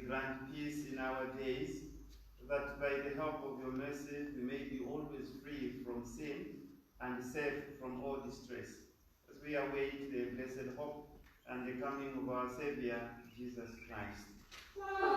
grant peace in our days, that by the help of your mercy we may be always free from sin and safe from all distress, as we await the blessed hope and the coming of our Savior, Jesus Christ.